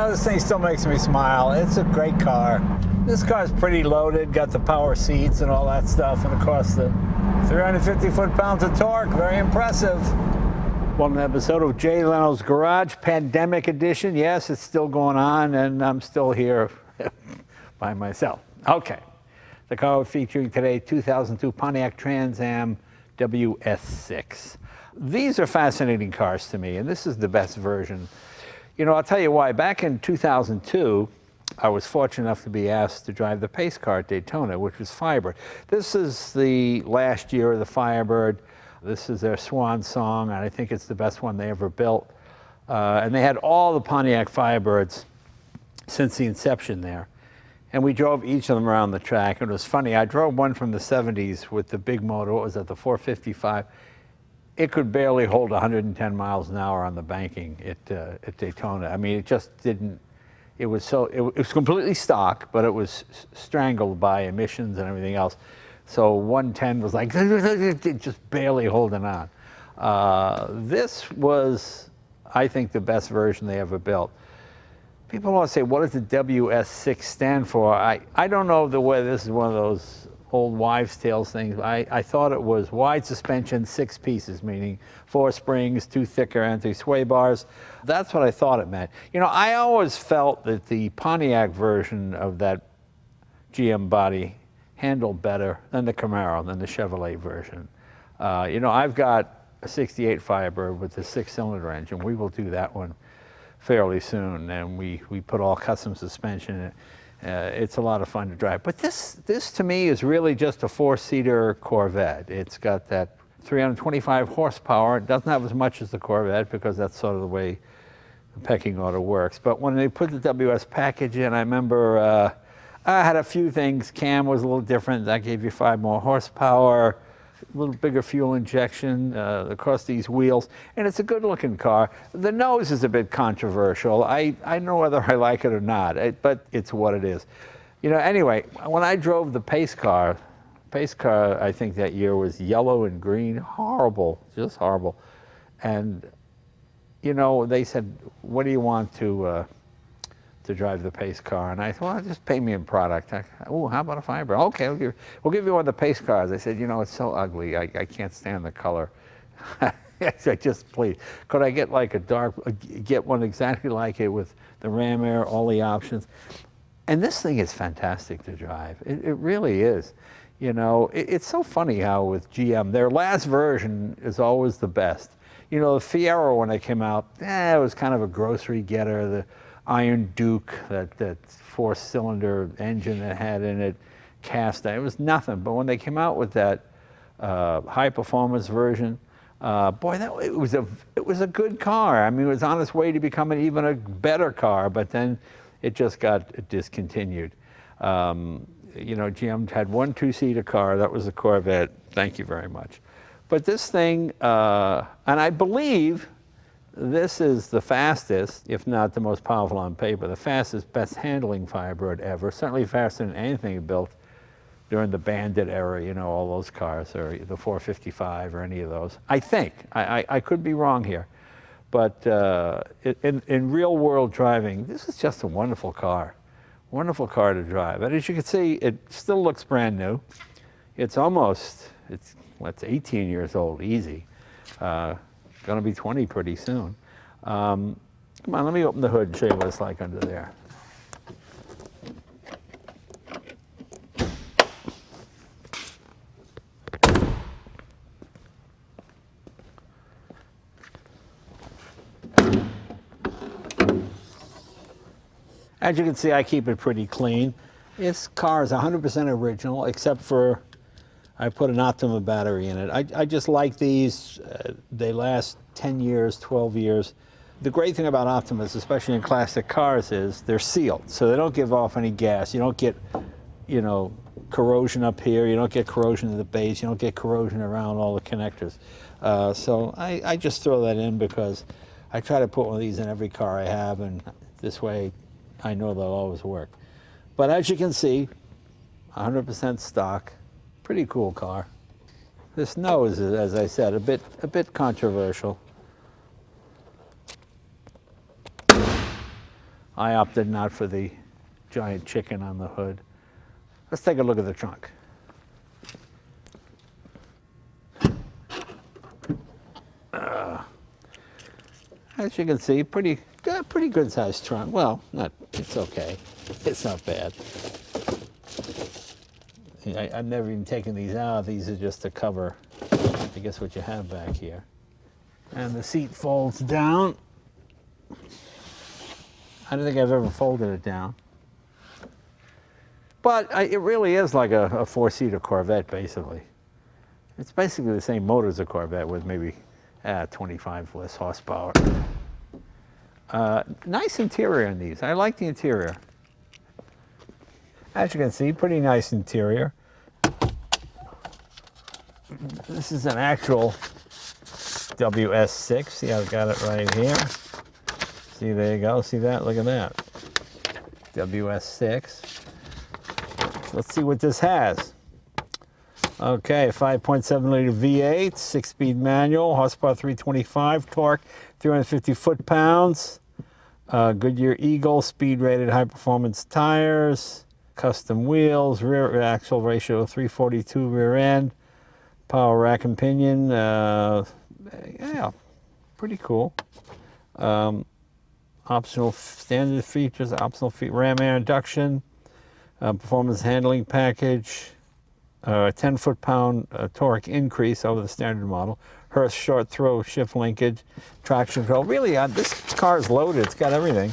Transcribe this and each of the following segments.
know, this thing still makes me smile. It's a great car. This car's pretty loaded, got the power seats and all that stuff, and of course the 350 foot-pounds of torque, very impressive. One episode of Jay Leno's Garage, Pandemic Edition. Yes, it's still going on, and I'm still here by myself. Okay, the car we're featuring today, 2002 Pontiac Trans Am WS6. These are fascinating cars to me, and this is the best version. You know, I'll tell you why. Back in 2002, I was fortunate enough to be asked to drive the pace car at Daytona, which was Firebird. This is the last year of the Firebird. This is their swan song, and I think it's the best one they ever built. And they had all the Pontiac Firebirds since the inception there. And we drove each of them around the track. And it was funny, I drove one from the 70s with the big motor. What was that, the 455? It could barely hold 110 miles an hour on the banking at Daytona. I mean, it just didn't. It was completely stock, but it was strangled by emissions and everything else. So 110 was like just barely holding on. This was, I think, the best version they ever built. People always say, what does the WS6 stand for? I don't know the way. This is one of those old wives' tales things. I thought it was wide suspension, 6 pieces, meaning 4 springs, 2 thicker anti-sway bars. That's what I thought it meant. You know, I always felt that the Pontiac version of that GM body handled better than the Camaro, than the Chevrolet version. You know, I've got a 68 Firebird with the 6-cylinder engine. We will do that one fairly soon, and we put all custom suspension in it. It's a lot of fun to drive. But this to me is really just a 4-seater Corvette. It's got that 325 horsepower. It doesn't have as much as the Corvette because that's sort of the way the pecking order works. But when they put the WS package in, I remember I had a few things. Cam was a little different. That gave you 5 more horsepower. A little bigger fuel injection across these wheels, and it's a good-looking car. The nose is a bit controversial. I don't know whether I like it or not, but it's what it is. You know, anyway, when I drove the pace car, I think that year was yellow and green, horrible, just horrible. And, you know, they said, what do you want to drive the pace car? And I thought, well, just pay me in product. Oh, how about a Firebird? Okay, we'll give you one of the pace cars. I said, you know, it's so ugly. I can't stand the color. I said, just please, could I get like get one exactly like it with the ram air, all the options? And this thing is fantastic to drive. It really is. You know, it's so funny how with GM, their last version is always the best. You know, the Fiero, when it came out, it was kind of a grocery getter. The Iron Duke, that 4-cylinder engine that had in it, cast iron, it was nothing. But when they came out with that high performance version, boy, it was a good car. I mean, it was on its way to becoming even a better car, but then it just got discontinued. You know, GM had one 2-seater car, that was the Corvette. Thank you very much. But this thing, and I believe this is the fastest, if not the most powerful on paper, the fastest, best handling Firebird ever, certainly faster than anything built during the Bandit era, you know, all those cars, or the 455 or any of those. I think. I could be wrong here. But in real world driving, this is just a wonderful car. Wonderful car to drive. And as you can see, it still looks brand new. It's 18 years old, easy. Going to be 20 pretty soon. Come on, let me open the hood and show you what it's like under there. As you can see, I keep it pretty clean. This car is 100% original, except for I put an Optima battery in it. I just like these. They last 10 years, 12 years. The great thing about Optimas, especially in classic cars, is they're sealed, so they don't give off any gas. You don't get, you know, corrosion up here. You don't get corrosion in the base. You don't get corrosion around all the connectors. So I just throw that in because I try to put one of these in every car I have, and this way I know they'll always work. But as you can see, 100% stock. Pretty cool car. This nose is, as I said, a bit controversial. I opted not for the giant chicken on the hood. Let's take a look at the trunk. As you can see, pretty good sized trunk. Well, it's okay. It's not bad. I've never even taken these out. These are just to cover, I guess, what you have back here. And the seat folds down. I don't think I've ever folded it down. But it really is like a four-seater Corvette, basically. It's basically the same motor as a Corvette with maybe 25 less horsepower. Nice interior in these. I like the interior. As you can see, pretty nice interior. This is an actual WS6. See, I've got it right here. See, there you go. See that? Look at that. WS6. Let's see what this has. Okay, 5.7 liter V8, 6-speed manual, horsepower 325, torque 350 foot-pounds. Goodyear Eagle, speed-rated high-performance tires, custom wheels, rear axle ratio 342 rear end, power rack and pinion. Yeah, pretty cool. Optional standard features, ram air induction, performance handling package, 10 foot-pound torque increase over the standard model, Hurst short throw shift linkage, traction control. Really, this car is loaded. It's got everything.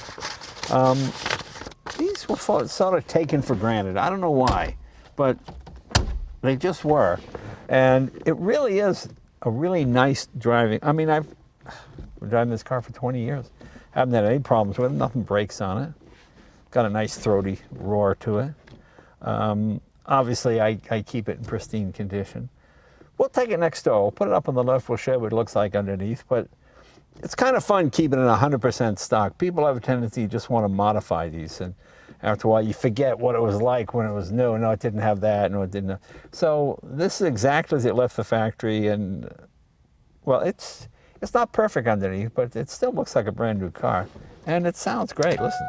These were sort of taken for granted. I don't know why, but they just were. And it really is a really nice driving. I mean, I've been driving this car for 20 years. Haven't had any problems with it. Nothing breaks on it. Got a nice throaty roar to it. Obviously, I keep it in pristine condition. We'll take it next door. We'll put it up on the left. We'll show you what it looks like underneath. But it's kind of fun keeping it 100% stock. People have a tendency to just want to modify these. And after a while, you forget what it was like when it was new. No, it didn't have that. No, it didn't have. So this is exactly as it left the factory. And, well, it's not perfect underneath, but it still looks like a brand new car. And it sounds great. Listen.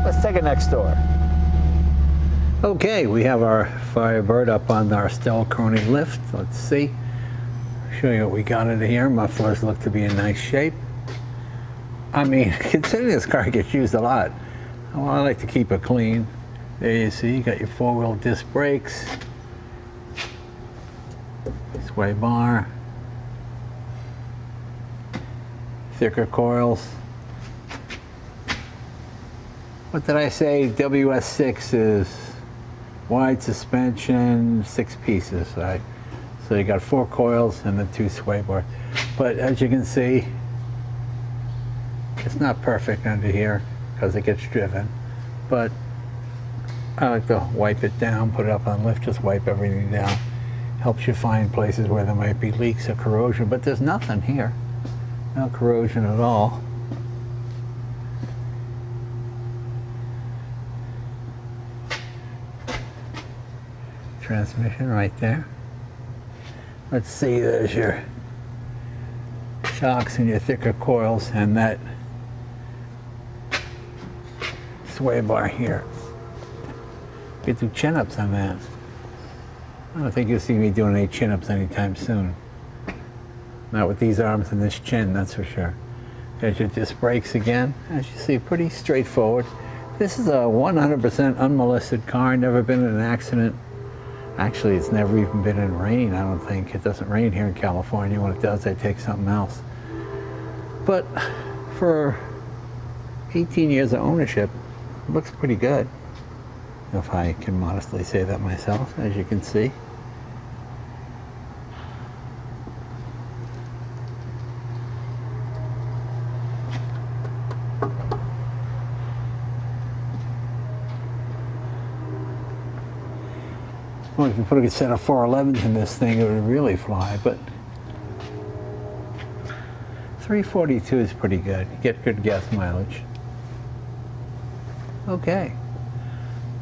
Let's take it next door. Okay, we have our Firebird up on our Stell Croning lift. Let's see. Show you what we got in here. Mufflers look to be in nice shape. I mean, considering this car gets used a lot, well, I like to keep it clean. There you see, you got your four-wheel disc brakes. Sway bar. Thicker coils. What did I say? WS6 is wide suspension, 6 pieces, right? So you got 4 coils and then 2 sway bars. But as you can see, it's not perfect under here because it gets driven. But I like to wipe it down, put it up on lift, just wipe everything down. Helps you find places where there might be leaks or corrosion, but there's nothing here. No corrosion at all. Transmission right there. Let's see, there's your shocks and your thicker coils and that sway bar here. You could do chin-ups on that. I don't think you'll see me doing any chin-ups anytime soon. Not with these arms and this chin, that's for sure. There's your disc brakes again. As you see, pretty straightforward. This is a 100% unmolested car, never been in an accident. Actually, it's never even been in rain, I don't think. It doesn't rain here in California. When it does, they take something else. But for 18 years of ownership, it looks pretty good, if I can modestly say that myself, as you can see. Well, if you put a set of 411s in this thing, it would really fly, but 342 is pretty good. You get good gas mileage. Okay,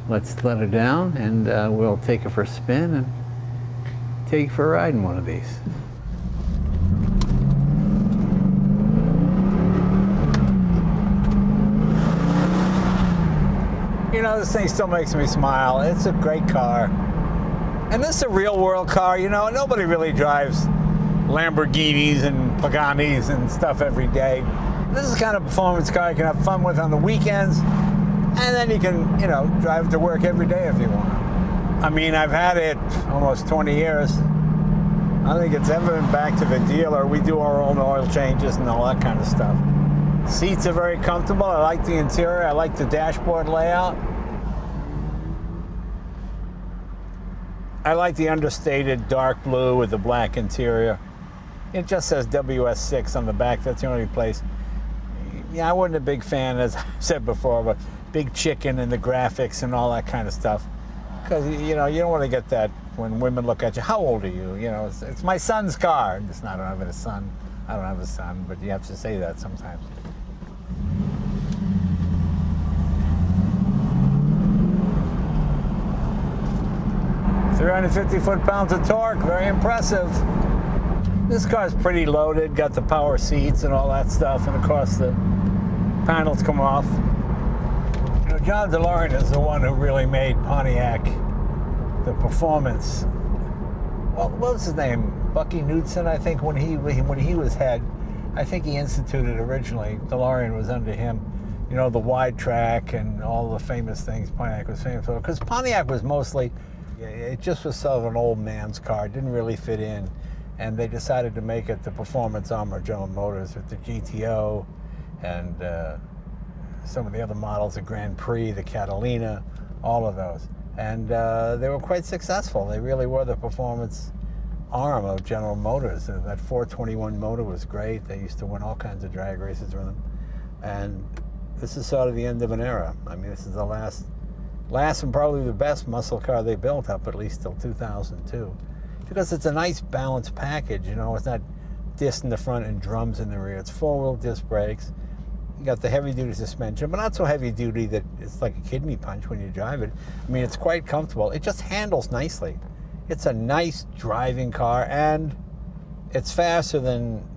let's let it down and we'll take it for a spin and take it for a ride in one of these. know, this thing still makes me smile. It's a great car. And this is a real world car, you know. Nobody really drives Lamborghinis and Paganis and stuff every day. This is the kind of performance car you can have fun with on the weekends, and then you can, you know, drive to work every day if you want. I mean, I've had it almost 20 years. I don't think it's ever been back to the dealer. We do our own oil changes and all that kind of stuff. Seats are very comfortable. I like the interior. I like the dashboard layout. I like the understated dark blue with the black interior. It just says WS6 on the back. That's the only place. Yeah, I wasn't a big fan, as I said before, but big chicken and the graphics and all that kind of stuff. Because, you know, you don't want to get that when women look at you. How old are you? You know, it's my son's car. It's not, I don't have a son. I don't have a son, but you have to say that sometimes. "350 foot-pounds of torque, very impressive." This car's pretty loaded, got the power seats and all that stuff, and of course the panels come off. You know, John DeLorean is the one who really made Pontiac the performance. Well, what was his name? Bucky Knudsen, I think, when he was head. I think he instituted originally. DeLorean was under him. You know, the wide track and all the famous things Pontiac was famous for. Because Pontiac was mostly, it just was sort of an old man's car. It didn't really fit in. And they decided to make it the performance arm of General Motors with the GTO and some of the other models, the Grand Prix, the Catalina, all of those. And they were quite successful. They really were the performance arm of General Motors. That 421 motor was great. They used to win all kinds of drag races with them. And this is sort of the end of an era. I mean, this is the last and probably the best muscle car they built up, at least till 2002. Because it's a nice balanced package, you know. It's not disc in the front and drums in the rear. It's four-wheel disc brakes. You got the heavy-duty suspension, but not so heavy-duty that it's like a kidney punch when you drive it. I mean, it's quite comfortable. It just handles nicely. It's a nice driving car, and it's faster than,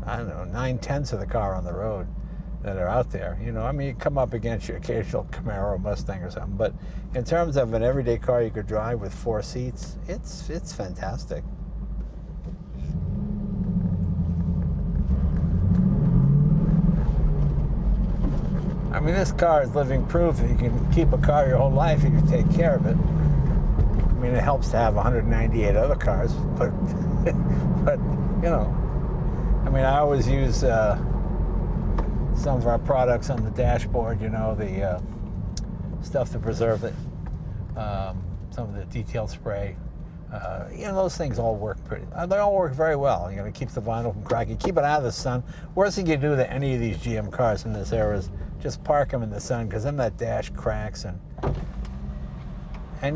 I don't know, 9/10 of the car on the road that are out there. You know, I mean, you come up against your occasional Camaro, Mustang or something, but in terms of an everyday car you could drive with 4 seats, it's fantastic. I mean, this car is living proof that you can keep a car your whole life if you take care of it. I mean, it helps to have 198 other cars, but you know, I mean, I always use some of our products on the dashboard, you know, the stuff to preserve it, some of the detail spray. You know, those things all work they all work very well. You know, it keeps the vinyl from cracking, keep it out of the sun. Worst thing you do to any of these GM cars in this era is just park them in the sun, because then that dash cracks, and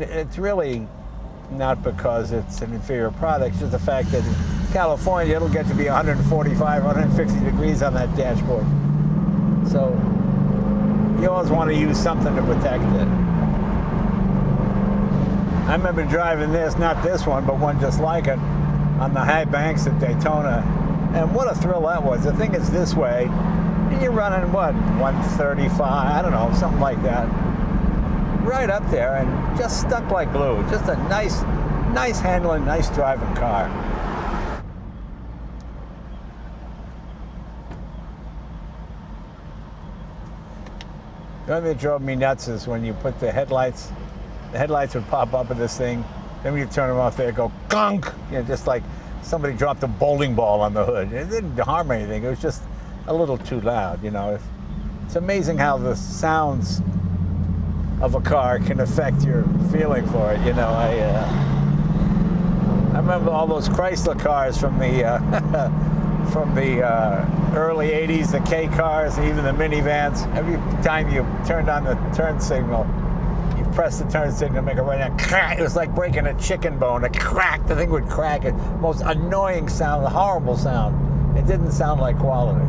it's really not because it's an inferior product, it's just the fact that in California it'll get to be 145, 150 degrees on that dashboard. So you always want to use something to protect it. I remember driving this, not this one, but one just like it, on the high banks at Daytona. And what a thrill that was. The thing is this way, and you're running, what, 135, I don't know, something like that. Right up there, and just stuck like glue. Just a nice handling, nice driving car. The only thing that drove me nuts is when you put the headlights would pop up in this thing, then when you turn them off, they go gunk, you know, just like somebody dropped a bowling ball on the hood. It didn't harm anything, it was just a little too loud, you know. It's amazing how the sounds of a car can affect your feeling for it, you know. I remember all those Chrysler cars from the early 80s, the K cars, even the minivans. Every time you turned on the turn signal, you press the turn signal, make it right now, crack. It was like breaking a chicken bone. It cracked. The thing would crack. It most annoying sound, a horrible sound. It didn't sound like quality.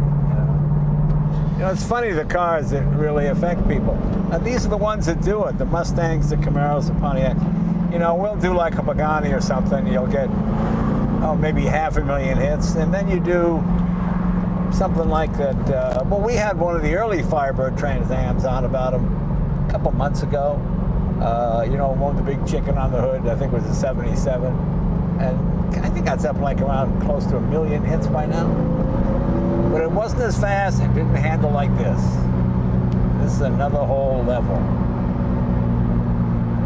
You know, it's funny, the cars that really affect people. These are the ones that do it. The Mustangs, the Camaros, the Pontiacs. You know, we'll do like a Pagani or something. You'll get, maybe 500,000 hits, and then you do something like that. Well, we had one of the early Firebird Trans Ams on about them. a couple months ago. You know, one with the big chicken on the hood, I think it was a 77. And I think that's up like around close to 1 million hits by now. But it wasn't as fast, it didn't handle like this. This is another whole level.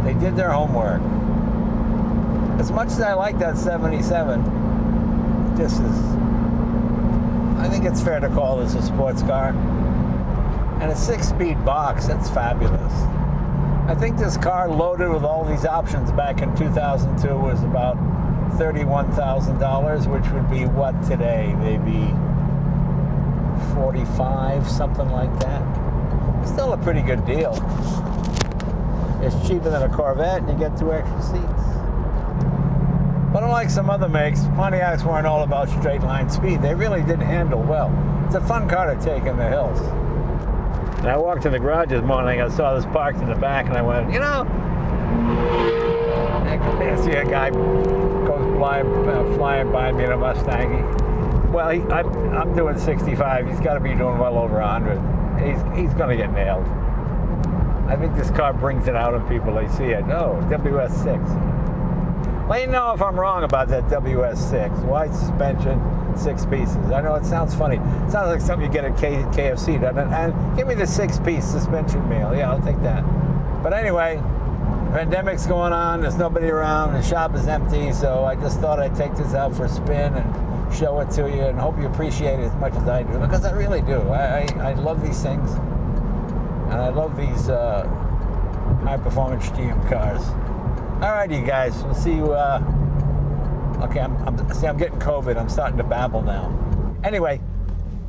They did their homework. As much as I like that 77, this is, I think it's fair to call this a sports car. And a 6-speed box, that's fabulous. I think this car loaded with all these options back in 2002 was about $31,000, which would be what today? Maybe 45, something like that. Still a pretty good deal. It's cheaper than a Corvette and you get 2 extra seats. But unlike some other makes, Pontiacs weren't all about straight line speed. They really did handle well. It's a fun car to take in the hills. And I walked in the garage this morning, I saw this parked in the back, and I went, you know, I see a guy goes flying by me in a Mustang. Well, I'm doing 65. He's got to be doing well over 100. He's going to get nailed. I think this car brings it out in people. They see it. Oh, WS6. Let me know if I'm wrong about that WS6. Wide suspension, 6 pieces. I know it sounds funny. It sounds like something you get at KFC, doesn't it? And give me the 6-piece suspension meal. Yeah, I'll take that. But anyway, pandemic's going on. There's nobody around. The shop is empty. So I just thought I'd take this out for a spin and show it to you and hope you appreciate it as much as I do. Because I really do. I love these things. And I love these high-performance GM cars. All right, you guys. We'll see you. Okay, I'm getting COVID. I'm starting to babble now. Anyway,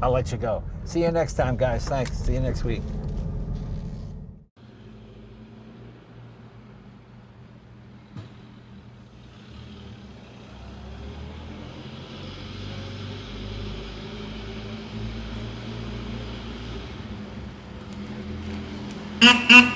I'll let you go. See you next time, guys. Thanks. See you next week. Mm-hmm.